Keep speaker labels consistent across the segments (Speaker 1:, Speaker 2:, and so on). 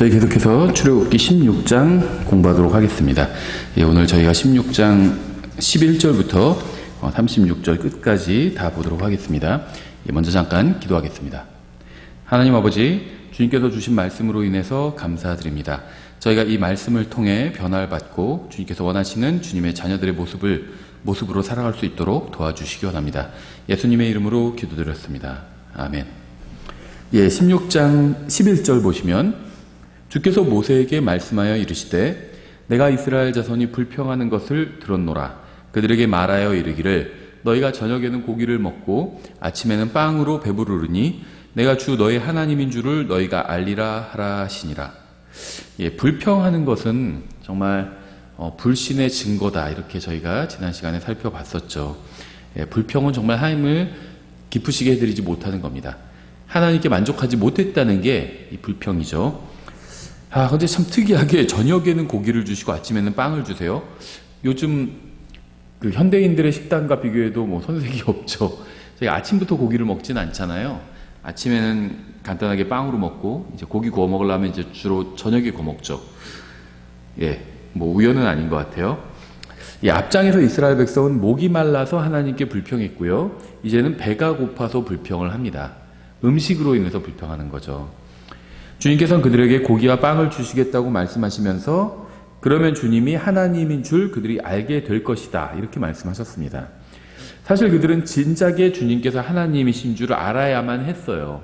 Speaker 1: 저희 계속해서 출애굽기 16장 공부하도록 하겠습니다. 오늘 저희가 16장 11절부터 36절 끝까지 다 보도록 하겠습니다. 먼저 잠깐 기도하겠습니다. 하나님 아버지, 주님께서 주신 말씀으로 인해서 감사드립니다. 저희가 이 말씀을 통해 변화를 받고 주님께서 원하시는 주님의 자녀들의 모습으로 살아갈 수 있도록 도와주시기 원합니다. 예수님의 이름으로 기도드렸습니다. 아멘. 16장 11절 보시면 주께서 모세에게 말씀하여 이르시되 내가 이스라엘 자손이 불평하는 것을 들었노라. 그들에게 말하여 이르기를 너희가 저녁에는 고기를 먹고 아침에는 빵으로 배부르니 내가 주 너희 하나님인 줄을 너희가 알리라 하라 하시니라. 불평하는 것은 정말 불신의 증거다, 이렇게 저희가 지난 시간에 살펴봤었죠. 불평은 정말 하나님을 기쁘시게 해드리지 못하는 겁니다. 하나님께 만족하지 못했다는 게 이 불평이죠. 근데 참 특이하게 저녁에는 고기를 주시고 아침에는 빵을 주세요. 요즘 그 현대인들의 식단과 비교해도 선색이 없죠. 저희가 아침부터 고기를 먹진 않잖아요. 아침에는 간단하게 빵으로 먹고 이제 고기 구워 먹으려면 이제 주로 저녁에 구워 먹죠. 우연은 아닌 것 같아요. 앞장에서 이스라엘 백성은 목이 말라서 하나님께 불평했고요. 이제는 배가 고파서 불평을 합니다. 음식으로 인해서 불평하는 거죠. 주님께서는 그들에게 고기와 빵을 주시겠다고 말씀하시면서 그러면 주님이 하나님인 줄 그들이 알게 될 것이다, 이렇게 말씀하셨습니다. 사실 그들은 진작에 주님께서 하나님이신 줄 알아야만 했어요.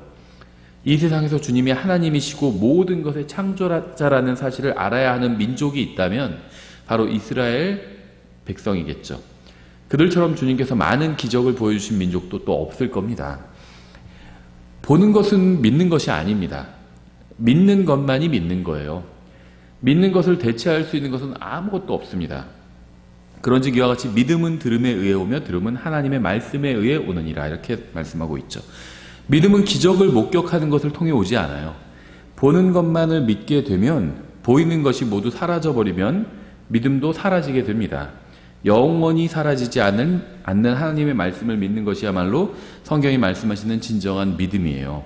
Speaker 1: 이 세상에서 주님이 하나님이시고 모든 것의 창조자라는 사실을 알아야 하는 민족이 있다면 바로 이스라엘 백성이겠죠. 그들처럼 주님께서 많은 기적을 보여주신 민족도 또 없을 겁니다. 보는 것은 믿는 것이 아닙니다. 믿는 것만이 믿는 거예요. 믿는 것을 대체할 수 있는 것은 아무것도 없습니다. 그런즉 이와 같이 믿음은 들음에 의해 오며 들음은 하나님의 말씀에 의해 오느니라, 이렇게 말씀하고 있죠. 믿음은 기적을 목격하는 것을 통해 오지 않아요. 보는 것만을 믿게 되면 보이는 것이 모두 사라져버리면 믿음도 사라지게 됩니다. 영원히 사라지지 않는 하나님의 말씀을 믿는 것이야말로 성경이 말씀하시는 진정한 믿음이에요.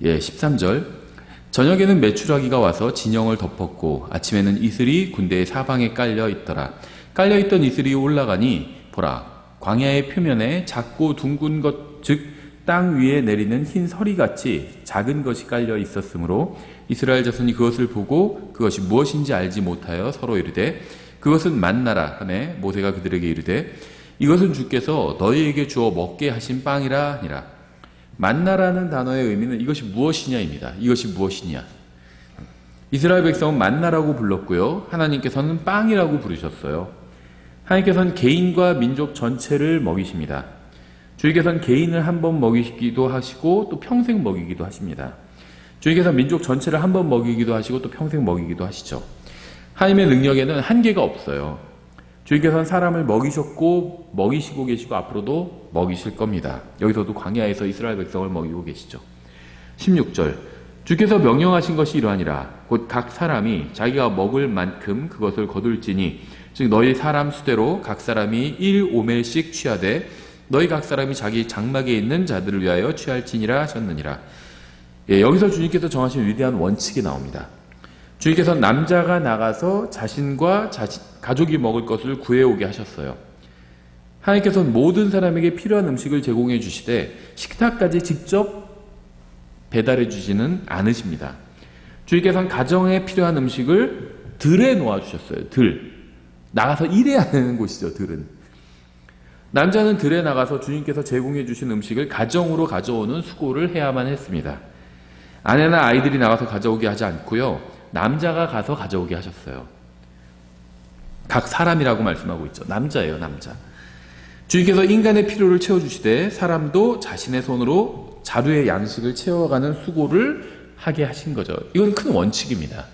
Speaker 1: 13절 저녁에는 메추라기가 와서 진영을 덮었고 아침에는 이슬이 군대의 사방에 깔려 있더라. 깔려있던 이슬이 올라가니 보라, 광야의 표면에 작고 둥근 것, 즉 땅 위에 내리는 흰 서리같이 작은 것이 깔려 있었으므로 이스라엘 자손이 그것을 보고 그것이 무엇인지 알지 못하여 서로 이르되 그것은 만나라 하매 모세가 그들에게 이르되 이것은 주께서 너희에게 주어 먹게 하신 빵이라 하니라. 만나라는 단어의 의미는 이것이 무엇이냐입니다. 이것이 무엇이냐. 이스라엘 백성은 만나라고 불렀고요. 하나님께서는 빵이라고 부르셨어요. 하나님께서는 개인과 민족 전체를 먹이십니다. 주님께서는 개인을 한 번 먹이기도 하시고 또 평생 먹이기도 하십니다. 주님께서는 민족 전체를 한 번 먹이기도 하시고 또 평생 먹이기도 하시죠. 하나님의 능력에는 한계가 없어요. 주님께서는 사람을 먹이셨고 먹이시고 계시고 앞으로도 먹이실 겁니다. 여기서도 광야에서 이스라엘 백성을 먹이고 계시죠. 16절 주께서 명령하신 것이 이러하니라. 곧 각 사람이 자기가 먹을 만큼 그것을 거둘지니 즉 너희 사람 수대로 각 사람이 1오멜씩 취하되 너희 각 사람이 자기 장막에 있는 자들을 위하여 취할지니라 하셨느니라. 여기서 주님께서 정하신 위대한 원칙이 나옵니다. 주님께서 남자가 나가서 자신과 가족이 먹을 것을 구해오게 하셨어요. 하나님께서는 모든 사람에게 필요한 음식을 제공해 주시되 식탁까지 직접 배달해 주지는 않으십니다. 주님께서는 가정에 필요한 음식을 들에 놓아주셨어요. 나가서 일해야 되는 곳이죠. 들은. 남자는 들에 나가서 주님께서 제공해 주신 음식을 가정으로 가져오는 수고를 해야만 했습니다. 아내나 아이들이 나가서 가져오게 하지 않고요. 남자가 가서 가져오게 하셨어요. 각 사람이라고 말씀하고 있죠. 남자예요, 남자. 주님께서 인간의 필요를 채워주시되 사람도 자신의 손으로 자루의 양식을 채워가는 수고를 하게 하신 거죠. 이건 큰 원칙입니다.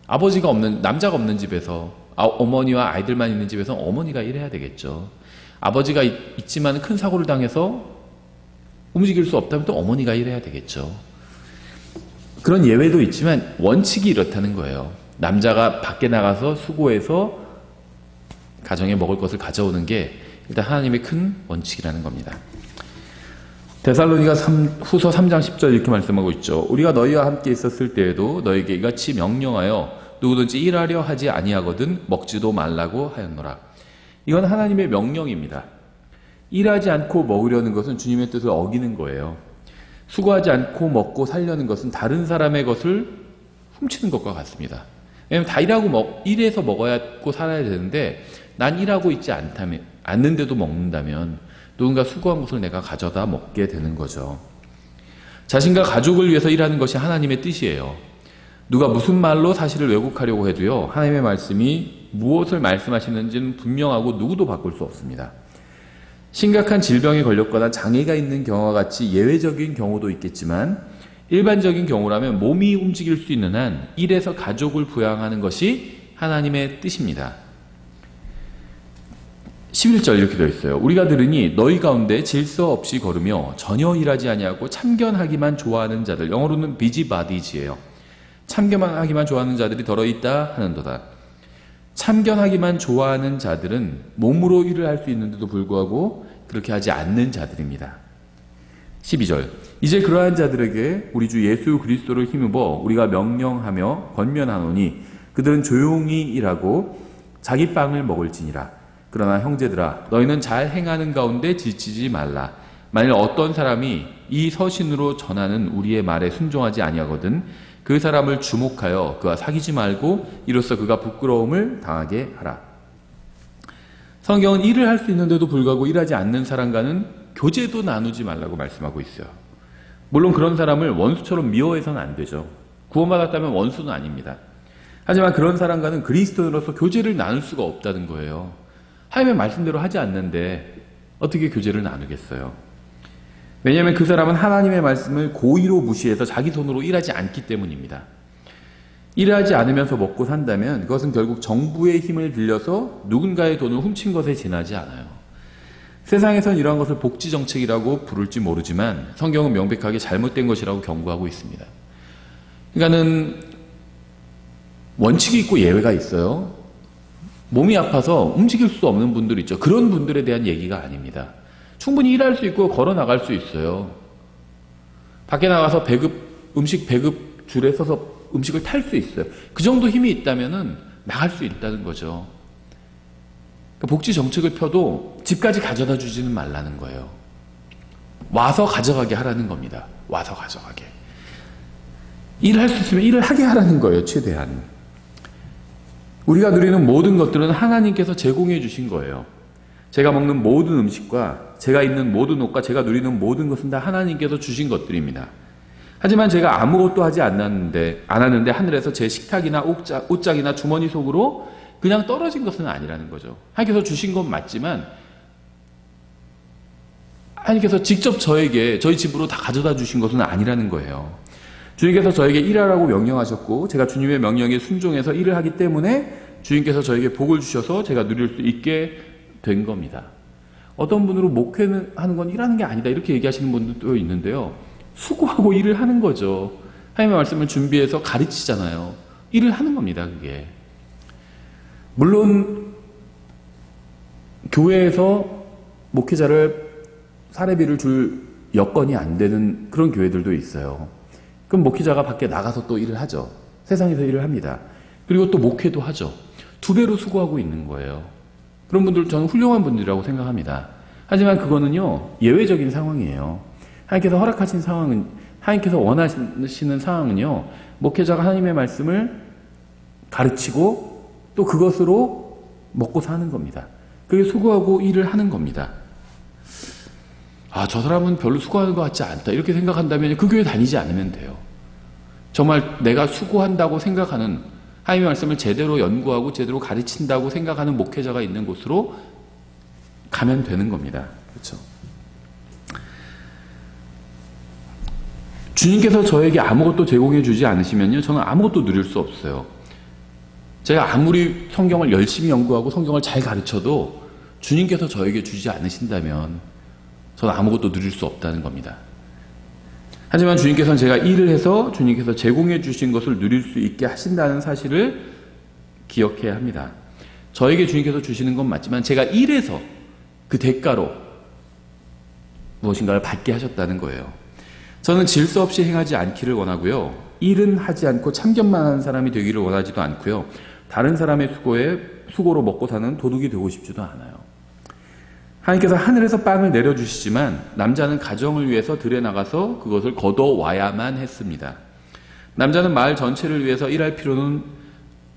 Speaker 1: 남자가 없는 집에서 어머니와 아이들만 있는 집에서 어머니가 일해야 되겠죠. 아버지가 있지만 큰 사고를 당해서 움직일 수 없다면 또 어머니가 일해야 되겠죠. 그런 예외도 있지만 원칙이 이렇다는 거예요. 남자가 밖에 나가서 수고해서 가정에 먹을 것을 가져오는 게 일단 하나님의 큰 원칙이라는 겁니다. 데살로니가 후서 3장 10절 이렇게 말씀하고 있죠. 우리가 너희와 함께 있었을 때에도 너희에게 이같이 명령하여 누구든지 일하려 하지 아니하거든 먹지도 말라고 하였노라. 이건 하나님의 명령입니다. 일하지 않고 먹으려는 것은 주님의 뜻을 어기는 거예요. 수고하지 않고 먹고 살려는 것은 다른 사람의 것을 훔치는 것과 같습니다. 왜냐하면 다 일해서 먹어야고 살아야 되는데 난 일하고 있지 않는데도 먹는다면 누군가 수고한 것을 내가 가져다 먹게 되는 거죠. 자신과 가족을 위해서 일하는 것이 하나님의 뜻이에요. 누가 무슨 말로 사실을 왜곡하려고 해도요, 하나님의 말씀이 무엇을 말씀하시는지는 분명하고 누구도 바꿀 수 없습니다. 심각한 질병에 걸렸거나 장애가 있는 경우와 같이 예외적인 경우도 있겠지만 일반적인 경우라면 몸이 움직일 수 있는 한 일해서 가족을 부양하는 것이 하나님의 뜻입니다. 11절 이렇게 되어 있어요. 우리가 들으니 너희 가운데 질서 없이 걸으며 전혀 일하지 아니하고 참견하기만 좋아하는 자들, 영어로는 busybodies예요. 참견하기만 좋아하는 자들이 더러 있다 하는도다. 참견하기만 좋아하는 자들은 몸으로 일을 할 수 있는데도 불구하고 그렇게 하지 않는 자들입니다. 12절 이제 그러한 자들에게 우리 주 예수 그리스도를 힘입어 우리가 명령하며 권면하노니 그들은 조용히 일하고 자기 빵을 먹을지니라. 그러나 형제들아 너희는 잘 행하는 가운데 지치지 말라. 만일 어떤 사람이 이 서신으로 전하는 우리의 말에 순종하지 아니하거든 그 사람을 주목하여 그와 사귀지 말고 이로써 그가 부끄러움을 당하게 하라. 성경은 일을 할 수 있는데도 불구하고 일하지 않는 사람과는 교제도 나누지 말라고 말씀하고 있어요. 물론 그런 사람을 원수처럼 미워해서는 안 되죠. 구원받았다면 원수는 아닙니다. 하지만 그런 사람과는 그리스도인으로서 교제를 나눌 수가 없다는 거예요. 하나님의 말씀대로 하지 않는데 어떻게 교제를 나누겠어요? 왜냐하면 그 사람은 하나님의 말씀을 고의로 무시해서 자기 손으로 일하지 않기 때문입니다. 일하지 않으면서 먹고 산다면 그것은 결국 정부의 힘을 빌려서 누군가의 돈을 훔친 것에 지나지 않아요. 세상에선 이러한 것을 복지정책이라고 부를지 모르지만 성경은 명백하게 잘못된 것이라고 경고하고 있습니다. 그러니까는 원칙이 있고 예외가 있어요. 몸이 아파서 움직일 수 없는 분들 있죠. 그런 분들에 대한 얘기가 아닙니다. 충분히 일할 수 있고 걸어 나갈 수 있어요. 밖에 나가서 음식 배급 줄에 서서 음식을 탈 수 있어요. 그 정도 힘이 있다면은 나갈 수 있다는 거죠. 복지 정책을 펴도 집까지 가져다 주지는 말라는 거예요. 와서 가져가게 하라는 겁니다. 와서 가져가게. 일할 수 있으면 일을 하게 하라는 거예요. 최대한. 우리가 누리는 모든 것들은 하나님께서 제공해 주신 거예요. 제가 먹는 모든 음식과 제가 입는 모든 옷과 제가 누리는 모든 것은 다 하나님께서 주신 것들입니다. 하지만 제가 아무것도 하지 않았는데 하늘에서 제 식탁이나 옷장이나 주머니 속으로 그냥 떨어진 것은 아니라는 거죠. 하나님께서 주신 건 맞지만 하나님께서 직접 저희 집으로 다 가져다 주신 것은 아니라는 거예요. 주님께서 저에게 일하라고 명령하셨고 제가 주님의 명령에 순종해서 일을 하기 때문에 주님께서 저에게 복을 주셔서 제가 누릴 수 있게 된 겁니다. 어떤 분으로 목회는 하는 건 일하는 게 아니다 이렇게 얘기하시는 분들도 있는데요. 수고하고 일을 하는 거죠. 하나님의 말씀을 준비해서 가르치잖아요. 일을 하는 겁니다. 그게. 물론 교회에서 목회자를 사례비를 줄 여건이 안 되는 그런 교회들도 있어요. 그럼 목회자가 밖에 나가서 또 일을 하죠. 세상에서 일을 합니다. 그리고 또 목회도 하죠. 두 배로 수고하고 있는 거예요. 그런 분들 저는 훌륭한 분들이라고 생각합니다. 하지만 그거는요 예외적인 상황이에요. 하나님께서 허락하신 상황은 하나님께서 원하시는 상황은요 목회자가 하나님의 말씀을 가르치고 또 그것으로 먹고 사는 겁니다. 그게 수고하고 일을 하는 겁니다. 아, 저 사람은 별로 수고하는 것 같지 않다 이렇게 생각한다면 그 교회 다니지 않으면 돼요. 정말 내가 수고한다고 생각하는 하나님의 말씀을 제대로 연구하고 제대로 가르친다고 생각하는 목회자가 있는 곳으로 가면 되는 겁니다. 그렇죠? 주님께서 저에게 아무것도 제공해 주지 않으시면요 저는 아무것도 누릴 수 없어요. 제가 아무리 성경을 열심히 연구하고 성경을 잘 가르쳐도 주님께서 저에게 주지 않으신다면 저는 아무것도 누릴 수 없다는 겁니다. 하지만 주님께서는 제가 일을 해서 주님께서 제공해 주신 것을 누릴 수 있게 하신다는 사실을 기억해야 합니다. 저에게 주님께서 주시는 건 맞지만 제가 일해서 그 대가로 무엇인가를 받게 하셨다는 거예요. 저는 질서 없이 행하지 않기를 원하고요. 일은 하지 않고 참견만 하는 사람이 되기를 원하지도 않고요. 다른 사람의 수고로 먹고 사는 도둑이 되고 싶지도 않아요. 하나님께서 하늘에서 빵을 내려주시지만 남자는 가정을 위해서 들에 나가서 그것을 거둬와야만 했습니다. 남자는 마을 전체를 위해서 일할 필요는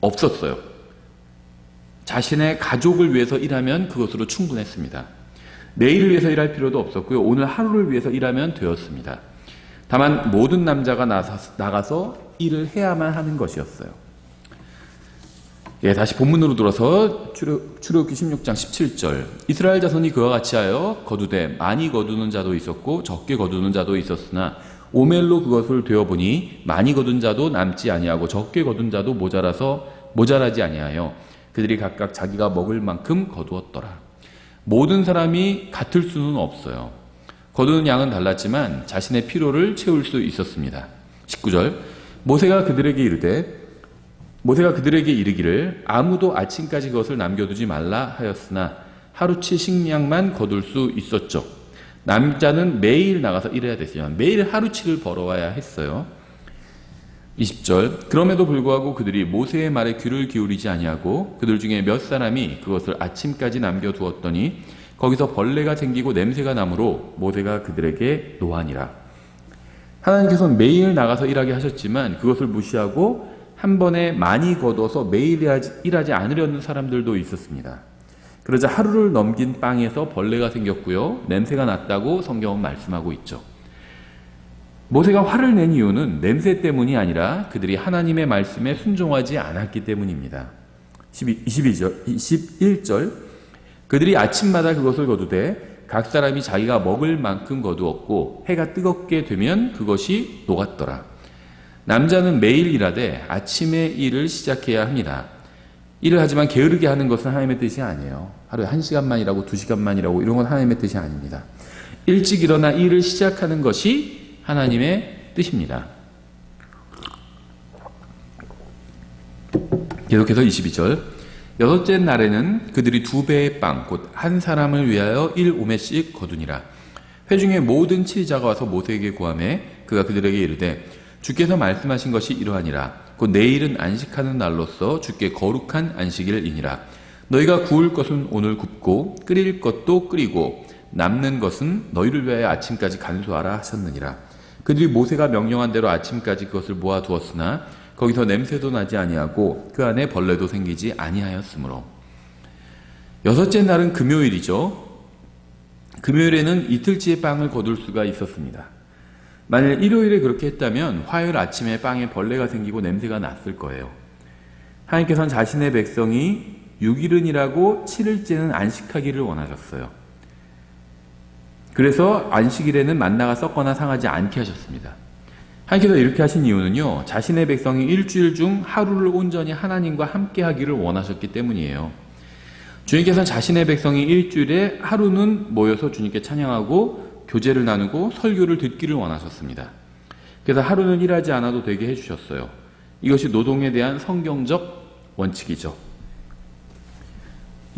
Speaker 1: 없었어요. 자신의 가족을 위해서 일하면 그것으로 충분했습니다. 내일을 위해서 일할 필요도 없었고요. 오늘 하루를 위해서 일하면 되었습니다. 다만 모든 남자가 나가서 일을 해야만 하는 것이었어요. 예, 다시 본문으로 돌아서 출애굽기 16장 17절. 이스라엘 자손이 그와 같이 하여 거두되 많이 거두는 자도 있었고 적게 거두는 자도 있었으나 오멜로 그것을 되어보니 많이 거둔 자도 남지 아니하고 적게 거둔 자도 모자라지 아니하여 그들이 각각 자기가 먹을 만큼 거두었더라. 모든 사람이 같을 수는 없어요. 거두는 양은 달랐지만 자신의 필요를 채울 수 있었습니다. 19절. 모세가 그들에게 이르기를 아무도 아침까지 그것을 남겨두지 말라 하였으나 하루치 식량만 거둘 수 있었죠. 남자는 매일 나가서 일해야 됐지만 매일 하루치를 벌어와야 했어요. 20절. 그럼에도 불구하고 그들이 모세의 말에 귀를 기울이지 아니하고 그들 중에 몇 사람이 그것을 아침까지 남겨두었더니 거기서 벌레가 생기고 냄새가 나므로 모세가 그들에게 노하니라. 하나님께서는 매일 나가서 일하게 하셨지만 그것을 무시하고 한 번에 많이 거둬서 매일 일하지 않으려는 사람들도 있었습니다. 그러자 하루를 넘긴 빵에서 벌레가 생겼고요. 냄새가 났다고 성경은 말씀하고 있죠. 모세가 화를 낸 이유는 냄새 때문이 아니라 그들이 하나님의 말씀에 순종하지 않았기 때문입니다. 21절. 그들이 아침마다 그것을 거두되 각 사람이 자기가 먹을 만큼 거두었고 해가 뜨겁게 되면 그것이 녹았더라. 남자는 매일 일하되 아침에 일을 시작해야 합니다. 일을 하지만 게으르게 하는 것은 하나님의 뜻이 아니에요. 하루에 1시간만 일하고 2시간만 일하고 이런 건 하나님의 뜻이 아닙니다. 일찍 일어나 일을 시작하는 것이 하나님의 뜻입니다. 계속해서 22절. 여섯째 날에는 그들이 2배의 빵 곧 한 사람을 위하여 1오매씩 거두니라. 회중의 모든 치리자가 와서 모세에게 구하매 그가 그들에게 이르되 주께서 말씀하신 것이 이러하니라. 곧 내일은 안식하는 날로서 주께 거룩한 안식일이니라. 너희가 구울 것은 오늘 굽고 끓일 것도 끓이고 남는 것은 너희를 위하여 아침까지 간수하라 하셨느니라. 그들이 모세가 명령한 대로 아침까지 그것을 모아두었으나 거기서 냄새도 나지 아니하고 그 안에 벌레도 생기지 아니하였으므로. 여섯째 날은 금요일이죠. 금요일에는 이틀치의 빵을 거둘 수가 있었습니다. 만일 일요일에 그렇게 했다면 화요일 아침에 빵에 벌레가 생기고 냄새가 났을 거예요. 하나님께서는 자신의 백성이 6일은 일하고 7일째는 안식하기를 원하셨어요. 그래서 안식일에는 만나가 썩거나 상하지 않게 하셨습니다. 하나님께서 이렇게 하신 이유는요, 자신의 백성이 일주일 중 하루를 온전히 하나님과 함께 하기를 원하셨기 때문이에요. 주님께서는 자신의 백성이 일주일에 하루는 모여서 주님께 찬양하고 교제를 나누고 설교를 듣기를 원하셨습니다. 그래서 하루는 일하지 않아도 되게 해주셨어요. 이것이 노동에 대한 성경적 원칙이죠.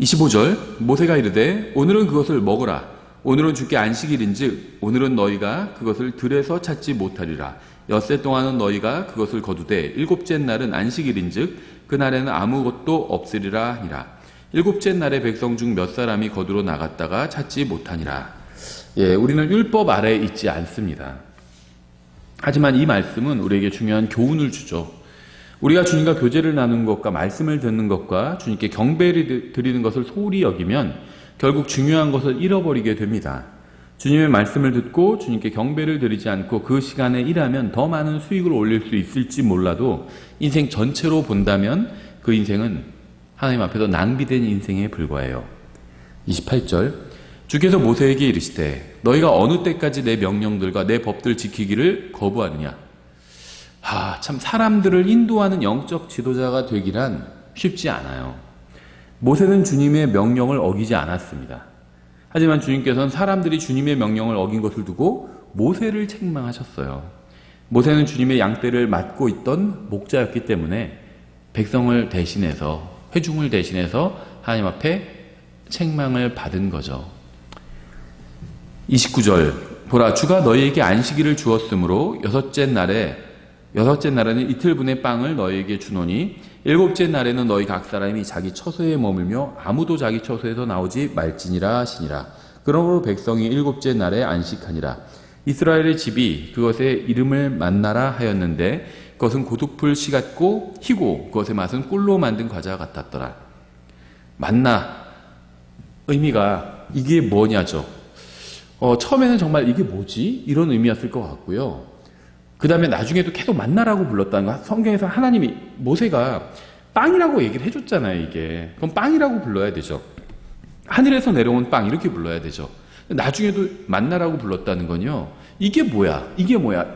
Speaker 1: 25절. 모세가 이르되 오늘은 그것을 먹으라. 오늘은 주께 안식일인즉 오늘은 너희가 그것을 들에서 찾지 못하리라. 엿새 동안은 너희가 그것을 거두되 일곱째 날은 안식일인즉 그날에는 아무것도 없으리라 하니라. 일곱째 날에 백성 중 몇 사람이 거두러 나갔다가 찾지 못하니라. 예, 우리는 율법 아래에 있지 않습니다. 하지만 이 말씀은 우리에게 중요한 교훈을 주죠. 우리가 주님과 교제를 나누는 것과 말씀을 듣는 것과 주님께 경배를 드리는 것을 소홀히 여기면 결국 중요한 것을 잃어버리게 됩니다. 주님의 말씀을 듣고 주님께 경배를 드리지 않고 그 시간에 일하면 더 많은 수익을 올릴 수 있을지 몰라도 인생 전체로 본다면 그 인생은 하나님 앞에서 낭비된 인생에 불과해요. 28절. 주께서 모세에게 이르시되 너희가 어느 때까지 내 명령들과 내 법들 지키기를 거부하느냐. 참 사람들을 인도하는 영적 지도자가 되기란 쉽지 않아요. 모세는 주님의 명령을 어기지 않았습니다. 하지만 주님께서는 사람들이 주님의 명령을 어긴 것을 두고 모세를 책망하셨어요. 모세는 주님의 양떼를 맡고 있던 목자였기 때문에 백성을 대신해서, 회중을 대신해서 하나님 앞에 책망을 받은 거죠. 29절 보라 주가 너희에게 안식일을 주었으므로 여섯째 날에는 이틀분의 빵을 너희에게 주노니 일곱째 날에는 너희 각 사람이 자기 처소에 머물며 아무도 자기 처소에서 나오지 말지니라 하시니라. 그러므로 백성이 일곱째 날에 안식하니라. 이스라엘의 집이 그것의 이름을 만나라 하였는데 그것은 고둑풀 씨 같고 희고 그것의 맛은 꿀로 만든 과자 같았더라. 만나 의미가 이게 뭐냐죠. 처음에는 정말 이게 뭐지? 이런 의미였을 것 같고요. 그 다음에 나중에도 계속 만나라고 불렀다는 거. 성경에서 하나님이 모세가 빵이라고 얘기를 해줬잖아요. 이게 그럼 빵이라고 불러야 되죠. 하늘에서 내려온 빵 이렇게 불러야 되죠. 나중에도 만나라고 불렀다는 건요. 이게 뭐야?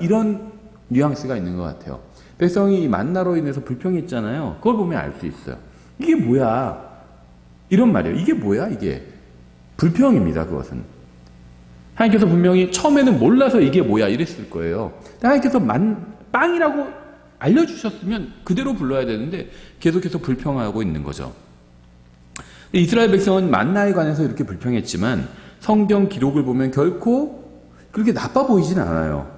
Speaker 1: 이런 뉘앙스가 있는 것 같아요. 백성이 만나로 인해서 불평했잖아요. 그걸 보면 알 수 있어요. 이게 뭐야? 이런 말이에요. 이게 뭐야? 이게 불평입니다. 그것은 하나님께서 분명히 처음에는 몰라서 이게 뭐야 이랬을 거예요. 하나님께서 빵이라고 알려주셨으면 그대로 불러야 되는데 계속해서 불평하고 있는 거죠. 이스라엘 백성은 만나에 관해서 이렇게 불평했지만 성경 기록을 보면 결코 그렇게 나빠 보이진 않아요.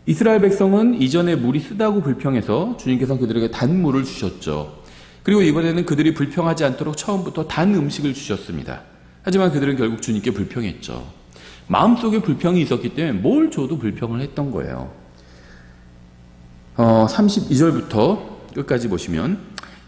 Speaker 1: 이스라엘 백성은 이전에 물이 쓰다고 불평해서 주님께서 그들에게 단 물을 주셨죠. 그리고 이번에는 그들이 불평하지 않도록 처음부터 단 음식을 주셨습니다. 하지만 그들은 결국 주님께 불평했죠. 마음속에 불평이 있었기 때문에 뭘 줘도 불평을 했던 거예요. 32절부터 끝까지 보시면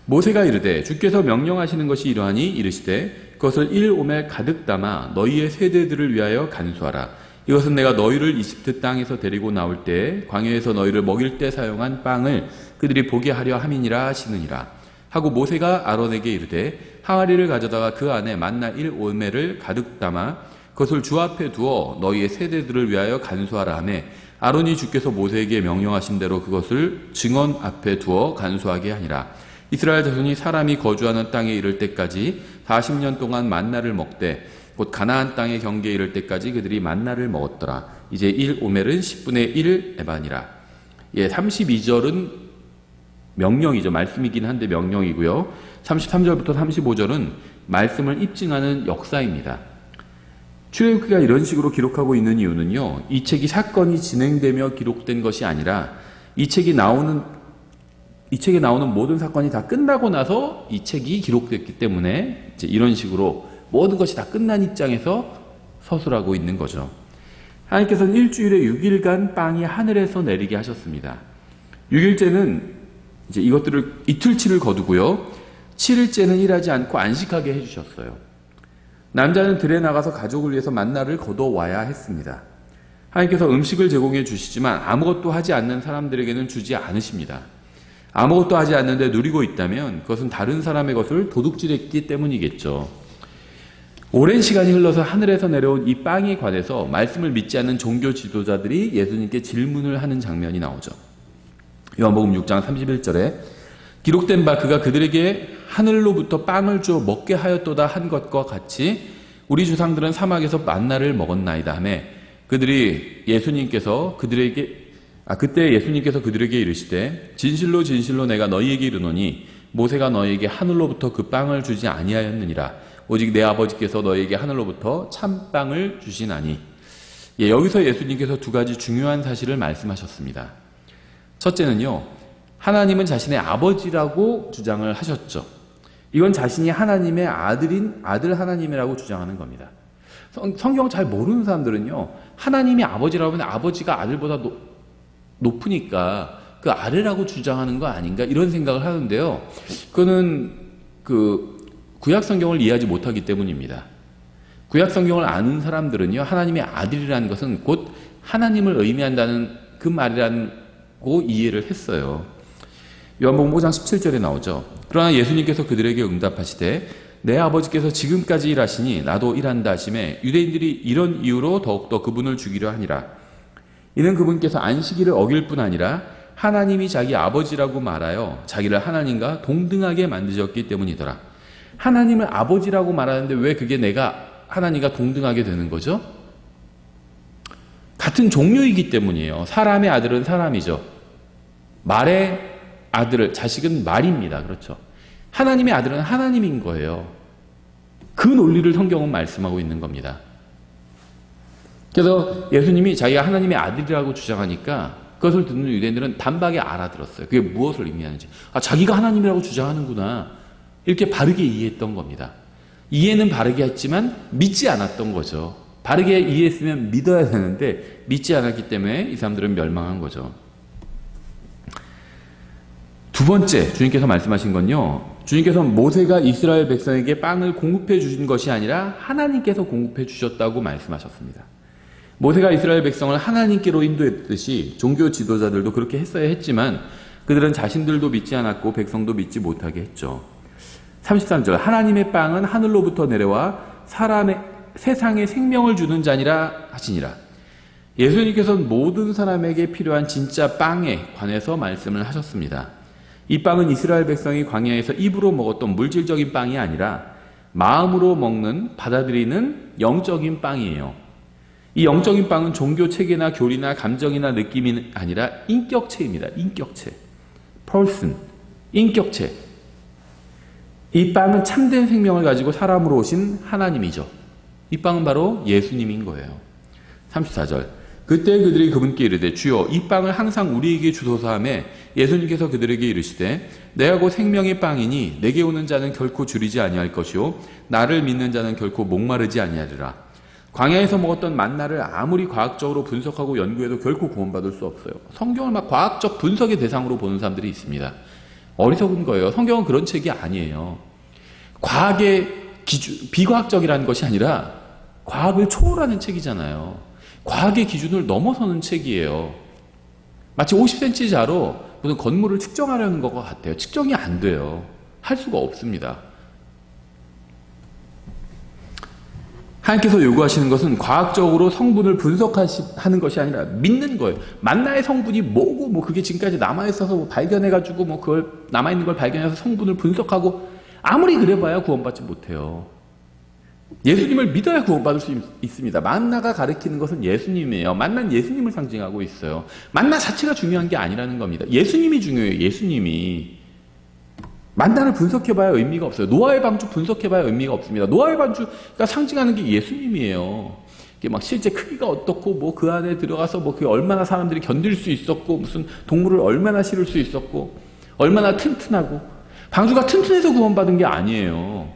Speaker 1: 모세가 이르되 주께서 명령하시는 것이 이러하니 이르시되 그것을 1오멜 가득 담아 너희의 세대들을 위하여 간수하라. 이것은 내가 너희를 이집트 땅에서 데리고 나올 때 광야에서 너희를 먹일 때 사용한 빵을 그들이 보게 하려 함이니라 하시느니라. 하고 모세가 아론에게 이르되 항아리를 가져다가 그 안에 만나 1오멜을 가득 담아 그것을 주 앞에 두어 너희의 세대들을 위하여 간수하라 하매 아론이 주께서 모세에게 명령하신 대로 그것을 증언 앞에 두어 간수하게 하니라. 이스라엘 자손이 사람이 거주하는 땅에 이를 때까지 40년 동안 만나를 먹되 곧 가나안 땅의 경계에 이를 때까지 그들이 만나를 먹었더라. 이제 1오멜은 10분의 1 에반이라. 32절은 명령이죠. 말씀이긴 한데 명령이고요. 33절부터 35절은 말씀을 입증하는 역사입니다. 출애굽기가 이런 식으로 기록하고 있는 이유는요. 이 책이 사건이 진행되며 기록된 것이 아니라 이 책에 나오는 모든 사건이 다 끝나고 나서 이 책이 기록됐기 때문에 이제 이런 식으로 모든 것이 다 끝난 입장에서 서술하고 있는 거죠. 하나님께서는 일주일에 6일간 빵이 하늘에서 내리게 하셨습니다. 6일째는 이제 이것들을 이틀치를 거두고요. 7일째는 일하지 않고 안식하게 해주셨어요. 남자는 들에 나가서 가족을 위해서 만나를 거둬와야 했습니다. 하나님께서 음식을 제공해 주시지만 아무것도 하지 않는 사람들에게는 주지 않으십니다. 아무것도 하지 않는데 누리고 있다면 그것은 다른 사람의 것을 도둑질했기 때문이겠죠. 오랜 시간이 흘러서 하늘에서 내려온 이 빵에 관해서 말씀을 믿지 않는 종교 지도자들이 예수님께 질문을 하는 장면이 나오죠. 요한복음 6장 31절에 기록된 바 그가 그들에게 하늘로부터 빵을 주어 먹게 하였도다 한 것과 같이 우리 조상들은 사막에서 만나를 먹었나이다 하며 그때 예수님께서 그들에게 이르시되 진실로 진실로 내가 너희에게 이르노니 모세가 너희에게 하늘로부터 그 빵을 주지 아니하였느니라. 오직 내 아버지께서 너희에게 하늘로부터 참빵을 주시나니. 여기서 예수님께서 두 가지 중요한 사실을 말씀하셨습니다. 첫째는요. 하나님은 자신의 아버지라고 주장을 하셨죠. 이건 자신이 하나님의 아들 하나님이라고 주장하는 겁니다. 성경 잘 모르는 사람들은요. 하나님이 아버지라고 하면 아버지가 아들보다 높으니까 그 아래라고 주장하는 거 아닌가 이런 생각을 하는데요. 그거는 구약 성경을 이해하지 못하기 때문입니다. 구약 성경을 아는 사람들은요. 하나님의 아들이라는 것은 곧 하나님을 의미한다는 그 말이라고 이해를 했어요. 요한복음 5장 17절에 나오죠. 그러나 예수님께서 그들에게 응답하시되 내 아버지께서 지금까지 일하시니 나도 일한다 하시매 유대인들이 이런 이유로 더욱더 그분을 죽이려 하니라. 이는 그분께서 안식일을 어길 뿐 아니라 하나님이 자기 아버지라고 말하여 자기를 하나님과 동등하게 만드셨기 때문이더라. 하나님을 아버지라고 말하는데 왜 그게 내가 하나님과 동등하게 되는 거죠? 같은 종류이기 때문이에요. 사람의 아들은 사람이죠. 말의 자식은 말입니다. 그렇죠. 하나님의 아들은 하나님인 거예요. 그 논리를 성경은 말씀하고 있는 겁니다. 그래서 예수님이 자기가 하나님의 아들이라고 주장하니까 그것을 듣는 유대인들은 단박에 알아들었어요. 그게 무엇을 의미하는지. 아, 자기가 하나님이라고 주장하는구나. 이렇게 바르게 이해했던 겁니다. 이해는 바르게 했지만 믿지 않았던 거죠. 바르게 이해했으면 믿어야 되는데 믿지 않았기 때문에 이 사람들은 멸망한 거죠. 두 번째 주님께서 말씀하신 건요. 주님께서는 모세가 이스라엘 백성에게 빵을 공급해 주신 것이 아니라 하나님께서 공급해 주셨다고 말씀하셨습니다. 모세가 이스라엘 백성을 하나님께로 인도했듯이 종교 지도자들도 그렇게 했어야 했지만 그들은 자신들도 믿지 않았고 백성도 믿지 못하게 했죠. 33절 하나님의 빵은 하늘로부터 내려와 세상에 생명을 주는 자니라 하시니라. 예수님께서는 모든 사람에게 필요한 진짜 빵에 관해서 말씀을 하셨습니다. 이 빵은 이스라엘 백성이 광야에서 입으로 먹었던 물질적인 빵이 아니라 마음으로 먹는 받아들이는 영적인 빵이에요. 이 영적인 빵은 종교 체계나 교리나 감정이나 느낌이 아니라 인격체입니다. 인격체. person. 인격체. 이 빵은 참된 생명을 가지고 사람으로 오신 하나님이죠. 이 빵은 바로 예수님인 거예요. 34절 그때 그들이 그분께 이르되 주여 이 빵을 항상 우리에게 주소서 하매 예수님께서 그들에게 이르시되 내가 곧 생명의 빵이니 내게 오는 자는 결코 줄이지 아니할 것이요 나를 믿는 자는 결코 목마르지 아니하리라. 광야에서 먹었던 만나를 아무리 과학적으로 분석하고 연구해도 결코 구원받을 수 없어요. 성경을 막 과학적 분석의 대상으로 보는 사람들이 있습니다. 어리석은 거예요. 성경은 그런 책이 아니에요. 과학의 기준, 비과학적이라는 것이 아니라 과학을 초월하는 책이잖아요. 과학의 기준을 넘어서는 책이에요. 마치 50cm 자로 무슨 건물을 측정하려는 것 같아요. 측정이 안 돼요. 할 수가 없습니다. 하나님께서 요구하시는 것은 과학적으로 성분을 분석하는 것이 아니라 믿는 거예요. 만나의 성분이 뭐고 뭐 그게 지금까지 남아있어서 뭐 발견해가지고 뭐 그걸 남아있는 걸 발견해서 성분을 분석하고 아무리 그래봐야 구원받지 못해요. 예수님을 믿어야 구원받을 수 있습니다. 만나가 가리키는 것은 예수님이에요. 만나는 예수님을 상징하고 있어요. 만나 자체가 중요한 게 아니라는 겁니다. 예수님이 중요해요. 예수님이. 만나를 분석해봐야 의미가 없어요. 노아의 방주 분석해봐야 의미가 없습니다. 노아의 방주가 상징하는 게 예수님이에요. 이게 막 실제 크기가 어떻고 뭐 그 안에 들어가서 뭐 그게 얼마나 사람들이 견딜 수 있었고 무슨 동물을 얼마나 실을 수 있었고 얼마나 튼튼하고 방주가 튼튼해서 구원받은 게 아니에요.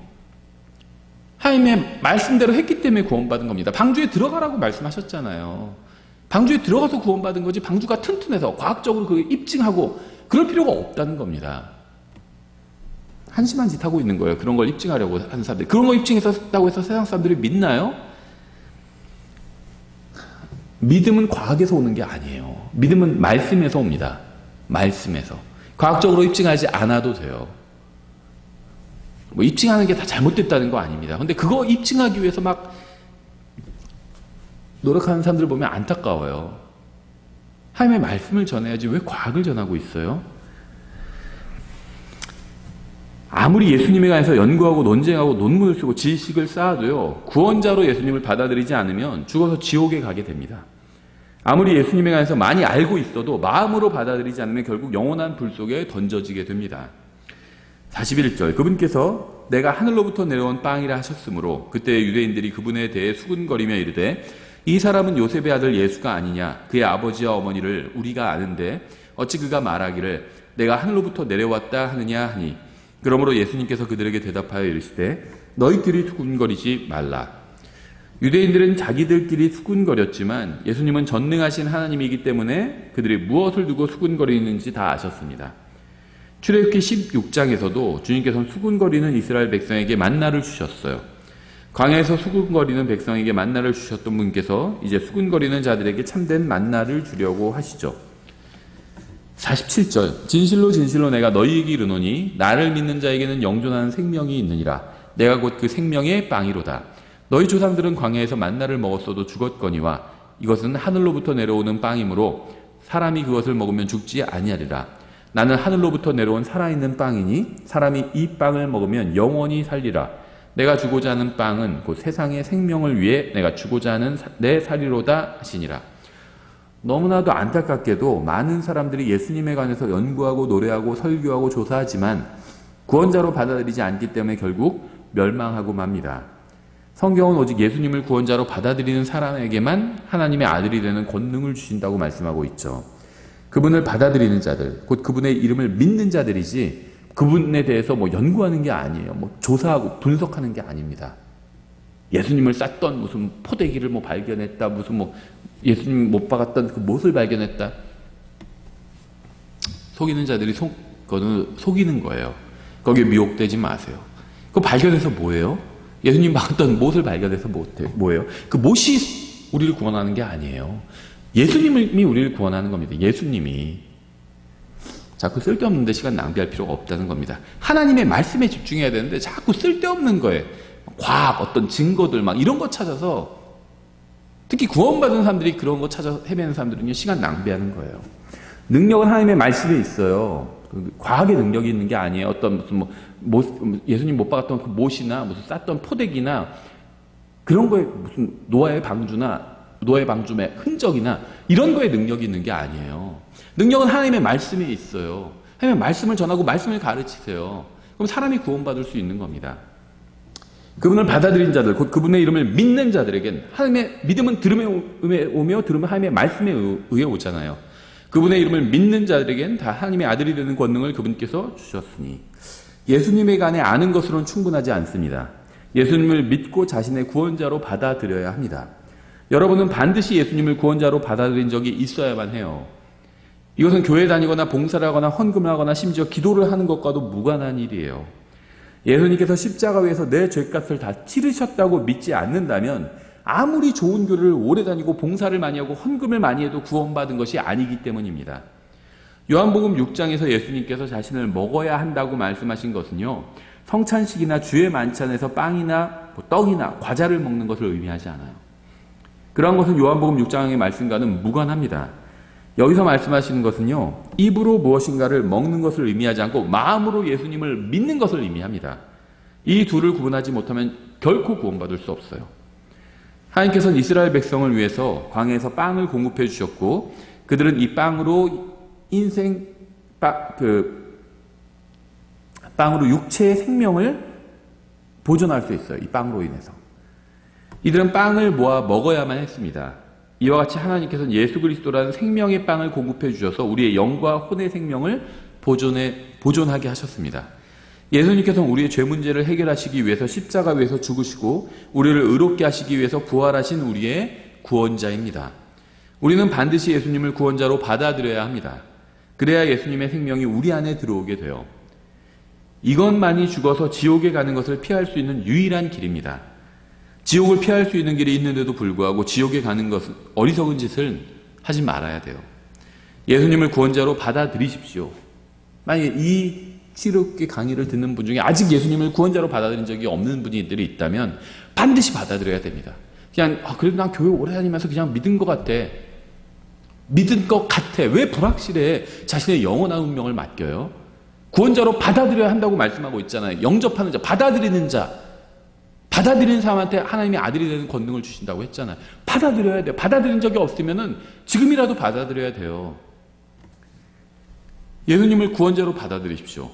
Speaker 1: 하나님의 말씀대로 했기 때문에 구원받은 겁니다. 방주에 들어가라고 말씀하셨잖아요. 방주에 들어가서 구원받은 거지 방주가 튼튼해서 과학적으로 그걸 입증하고 그럴 필요가 없다는 겁니다. 한심한 짓 하고 있는 거예요. 그런 걸 입증하려고 하는 사람들. 그런 거 입증했다고 해서 세상 사람들이 믿나요? 믿음은 과학에서 오는 게 아니에요. 믿음은 말씀에서 옵니다. 말씀에서. 과학적으로 입증하지 않아도 돼요. 뭐 입증하는 게 다 잘못됐다는 거 아닙니다. 근데 그거 입증하기 위해서 막 노력하는 사람들 보면 안타까워요. 하나님의 말씀을 전해야지 왜 과학을 전하고 있어요? 아무리 예수님에 관해서 연구하고 논쟁하고 논문을 쓰고 지식을 쌓아도요. 구원자로 예수님을 받아들이지 않으면 죽어서 지옥에 가게 됩니다. 아무리 예수님에 관해서 많이 알고 있어도 마음으로 받아들이지 않으면 결국 영원한 불 속에 던져지게 됩니다. 41절 그분께서 내가 하늘로부터 내려온 빵이라 하셨으므로 그때 유대인들이 그분에 대해 수군거리며 이르되 이 사람은 요셉의 아들 예수가 아니냐 그의 아버지와 어머니를 우리가 아는데 어찌 그가 말하기를 내가 하늘로부터 내려왔다 하느냐 하니 그러므로 예수님께서 그들에게 대답하여 이르시되 너희끼리 수군거리지 말라. 유대인들은 자기들끼리 수군거렸지만 예수님은 전능하신 하나님이기 때문에 그들이 무엇을 두고 수군거리는지 다 아셨습니다. 출애굽기 16장에서도 주님께서는 수군거리는 이스라엘 백성에게 만나를 주셨어요. 광야에서 수군거리는 백성에게 만나를 주셨던 분께서 이제 수군거리는 자들에게 참된 만나를 주려고 하시죠. 47절 진실로 진실로 내가 너희에게 이르노니 나를 믿는 자에게는 영존하는 생명이 있느니라. 내가 곧 그 생명의 빵이로다. 너희 조상들은 광야에서 만나를 먹었어도 죽었거니와 이것은 하늘로부터 내려오는 빵이므로 사람이 그것을 먹으면 죽지 아니하리라. 나는 하늘로부터 내려온 살아있는 빵이니 사람이 이 빵을 먹으면 영원히 살리라. 내가 주고자 하는 빵은 곧 세상의 생명을 위해 내가 주고자 하는 내 살이로다 하시니라. 너무나도 안타깝게도 많은 사람들이 예수님에 관해서 연구하고 노래하고 설교하고 조사하지만 구원자로 받아들이지 않기 때문에 결국 멸망하고 맙니다. 성경은 오직 예수님을 구원자로 받아들이는 사람에게만 하나님의 아들이 되는 권능을 주신다고 말씀하고 있죠. 그분을 받아들이는 자들, 곧 그분의 이름을 믿는 자들이지 그분에 대해서 연구하는 게 아니에요. 조사하고 분석하는 게 아닙니다. 예수님을 쌌던 무슨 포대기를 발견했다, 무슨 예수님 못 박았던 그 못을 발견했다. 속이는 자들이 속이는 거예요. 거기에 미혹되지 마세요. 그거 발견해서 뭐예요? 예수님 박았던 못을 발견해서 뭐예요? 그 못이 우리를 구원하는 게 아니에요. 예수님이 우리를 구원하는 겁니다. 예수님이. 자꾸 쓸데없는 데 시간 낭비할 필요가 없다는 겁니다. 하나님의 말씀에 집중해야 되는데 자꾸 쓸데없는 거에 과학, 어떤 증거들 이런 거 찾아서, 특히 구원받은 사람들이 그런 거 찾아서 헤매는 사람들은요, 시간 낭비하는 거예요. 능력은 하나님의 말씀에 있어요. 과학의 능력이 있는 게 아니에요. 어떤 무슨 예수님 못 박았던 그 못이나 무슨 쌌던 포대기나 그런 거에 무슨 노아의 방주의 흔적이나 이런 거에 능력이 있는 게 아니에요. 능력은 하나님의 말씀에 있어요. 하나님의 말씀을 전하고 말씀을 가르치세요. 그럼 사람이 구원받을 수 있는 겁니다. 그분을 받아들인 자들, 곧 그분의 이름을 믿는 자들에겐, 하나님의 믿음은 들음에 오며 들음은 하나님의 말씀에 의해 오잖아요. 그분의 이름을 믿는 자들에겐 다 하나님의 아들이 되는 권능을 그분께서 주셨으니, 예수님에 관해 아는 것으로는 충분하지 않습니다. 예수님을 믿고 자신의 구원자로 받아들여야 합니다. 여러분은 반드시 예수님을 구원자로 받아들인 적이 있어야만 해요. 이것은 교회 다니거나 봉사를 하거나 헌금을 하거나 심지어 기도를 하는 것과도 무관한 일이에요. 예수님께서 십자가 위에서 내 죄값을 다 치르셨다고 믿지 않는다면 아무리 좋은 교회를 오래 다니고 봉사를 많이 하고 헌금을 많이 해도 구원받은 것이 아니기 때문입니다. 요한복음 6장에서 예수님께서 자신을 먹어야 한다고 말씀하신 것은요, 성찬식이나 주의 만찬에서 빵이나 떡이나 과자를 먹는 것을 의미하지 않아요. 그러한 것은 요한복음 6장의 말씀과는 무관합니다. 여기서 말씀하시는 것은요, 입으로 무엇인가를 먹는 것을 의미하지 않고 마음으로 예수님을 믿는 것을 의미합니다. 이 둘을 구분하지 못하면 결코 구원받을 수 없어요. 하나님께서는 이스라엘 백성을 위해서 광야에서 빵을 공급해 주셨고, 그들은 이 빵으로 빵으로 육체의 생명을 보존할 수 있어요. 이 빵으로 인해서. 이들은 빵을 모아 먹어야만 했습니다. 이와 같이 하나님께서는 예수 그리스도라는 생명의 빵을 공급해 주셔서 우리의 영과 혼의 생명을 보존하게 하셨습니다. 예수님께서는 우리의 죄 문제를 해결하시기 위해서 십자가 위에서 죽으시고 우리를 의롭게 하시기 위해서 부활하신 우리의 구원자입니다. 우리는 반드시 예수님을 구원자로 받아들여야 합니다. 그래야 예수님의 생명이 우리 안에 들어오게 돼요. 이것만이 죽어서 지옥에 가는 것을 피할 수 있는 유일한 길입니다. 지옥을 피할 수 있는 길이 있는데도 불구하고 지옥에 가는 것은 어리석은 짓을 하지 말아야 돼요. 예수님을 구원자로 받아들이십시오. 만약에 이 치료기 강의를 듣는 분 중에 아직 예수님을 구원자로 받아들인 적이 없는 분들이 있다면 반드시 받아들여야 됩니다. 그냥 그래도 난 교회 오래 다니면서 그냥 믿은 것 같아. 왜 불확실해? 자신의 영원한 운명을 맡겨요. 구원자로 받아들여야 한다고 말씀하고 있잖아요. 영접하는 자, 받아들이는 자. 받아들이는 사람한테 하나님의 아들이 되는 권능을 주신다고 했잖아요. 받아들여야 돼요. 받아들인 적이 없으면은 지금이라도 받아들여야 돼요. 예수님을 구원자로 받아들이십시오.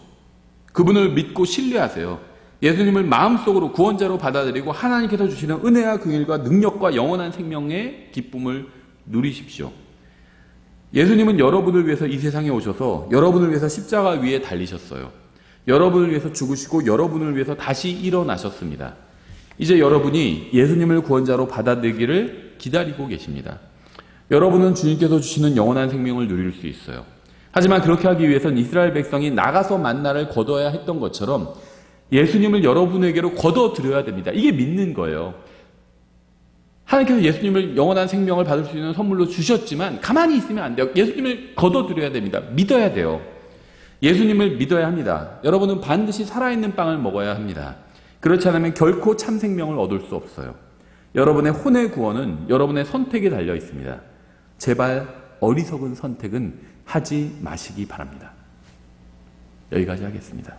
Speaker 1: 그분을 믿고 신뢰하세요. 예수님을 마음속으로 구원자로 받아들이고 하나님께서 주시는 은혜와 긍휼과 능력과 영원한 생명의 기쁨을 누리십시오. 예수님은 여러분을 위해서 이 세상에 오셔서 여러분을 위해서 십자가 위에 달리셨어요. 여러분을 위해서 죽으시고 여러분을 위해서 다시 일어나셨습니다. 이제 여러분이 예수님을 구원자로 받아들이기를 기다리고 계십니다. 여러분은 주님께서 주시는 영원한 생명을 누릴 수 있어요. 하지만 그렇게 하기 위해서는 이스라엘 백성이 나가서 만나를 거둬야 했던 것처럼 예수님을 여러분에게로 거둬들여야 됩니다. 이게 믿는 거예요. 하나님께서 예수님을 영원한 생명을 받을 수 있는 선물로 주셨지만 가만히 있으면 안 돼요. 예수님을 거둬들여야 됩니다. 믿어야 돼요. 예수님을 믿어야 합니다. 여러분은 반드시 살아있는 빵을 먹어야 합니다. 그렇지 않으면 결코 참 생명을 얻을 수 없어요. 여러분의 혼의 구원은 여러분의 선택에 달려 있습니다. 제발 어리석은 선택은 하지 마시기 바랍니다. 여기까지 하겠습니다.